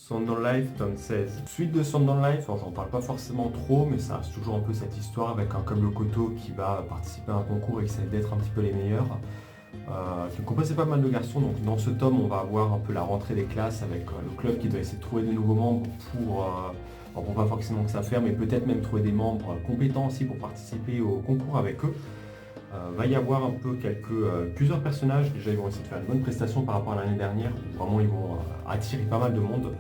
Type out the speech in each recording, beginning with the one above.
Sand on Life, tome 16. Suite de Sand on Life, alors j'en parle pas forcément trop, mais ça reste toujours un peu cette histoire avec un comme le Koto qui va participer à un concours et qui essaie d'être un petit peu les meilleurs. Qui me composait pas mal de garçons, donc dans ce tome on va avoir un peu la rentrée des classes avec le club qui doit essayer de trouver de nouveaux membres pour pas forcément que ça ferme, mais peut-être même trouver des membres compétents aussi pour participer au concours avec eux. Va y avoir un peu plusieurs personnages. Déjà ils vont essayer de faire une bonne prestation par rapport à l'année dernière, où vraiment ils vont attirer pas mal de monde.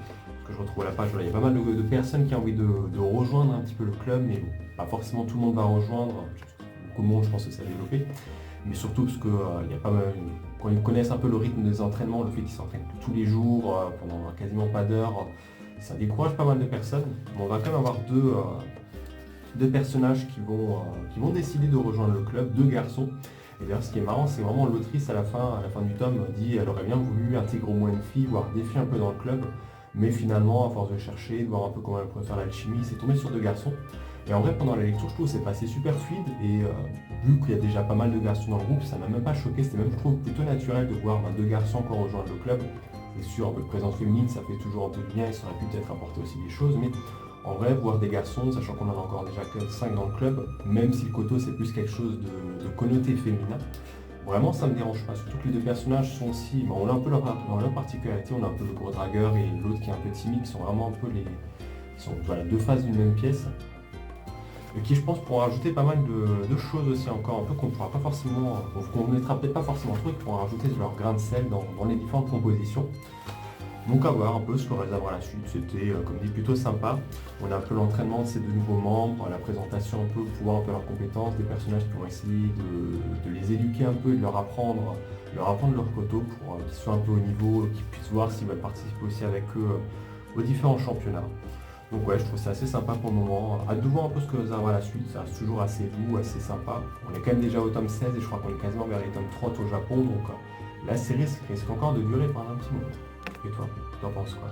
Ce que je retrouve à la page, voilà, il y a pas mal de personnes qui ont envie de rejoindre un petit peu le club, mais bon, pas forcément tout le monde va rejoindre. Beaucoup de monde, je pense que ça va développer. Mais surtout parce que il y a pas mal, quand ils connaissent un peu le rythme des entraînements, le fait qu'ils s'entraînent tous les jours, pendant quasiment pas d'heures, ça décourage pas mal de personnes. Mais on va quand même avoir deux personnages qui vont décider de rejoindre le club, deux garçons. Et d'ailleurs ce qui est marrant, c'est vraiment l'autrice à la fin du tome dit elle aurait bien voulu intégrer au moins une fille, voire des filles un peu dans le club. Mais finalement, à force de chercher, de voir un peu comment elle pourrait faire l'alchimie, c'est tombé sur deux garçons. Et en vrai, pendant la lecture, je trouve que c'est passé super fluide et vu qu'il y a déjà pas mal de garçons dans le groupe, ça m'a même pas choqué, c'était même, je trouve, plutôt naturel de voir deux garçons encore rejoindre le club. C'est sûr, un peu de présence féminine, ça fait toujours un peu de bien et ça aurait pu peut-être apporter aussi des choses, mais en vrai, voir des garçons, sachant qu'on en a encore déjà que 5 dans le club, même si le Koto c'est plus quelque chose de connoté féminin, vraiment ça me dérange pas, surtout que les deux personnages sont aussi, bon, on a un peu leur particularité, on a un peu le gros dragueur et l'autre qui est un peu timide, qui sont vraiment un peu voilà, deux faces d'une même pièce. Et qui je pense pourront rajouter pas mal de choses aussi encore, un peu qu'on pourra pas forcément, qu'on ne mettra peut-être pas forcément trop, et qui pourront rajouter leur grain de sel dans les différentes compositions. Donc à voir un peu ce qu'on va avoir à la suite, c'était comme dit plutôt sympa. On a un peu l'entraînement de ces deux nouveaux membres, la présentation un peu, pour voir un peu leurs compétences, des personnages qui vont essayer de les éduquer un peu et de leur apprendre leur Koto pour qu'ils soient un peu au niveau, qu'ils puissent voir s'ils veulent participer aussi avec eux aux différents championnats. Donc ouais, je trouve ça assez sympa pour le moment. Hâte de voir un peu ce que va avoir la suite, ça reste toujours assez doux, assez sympa. On est quand même déjà au tome 16 et je crois qu'on est quasiment vers les tomes 30 au Japon, donc la série risque encore de durer pendant un petit moment. Et toi, t'en penses quoi?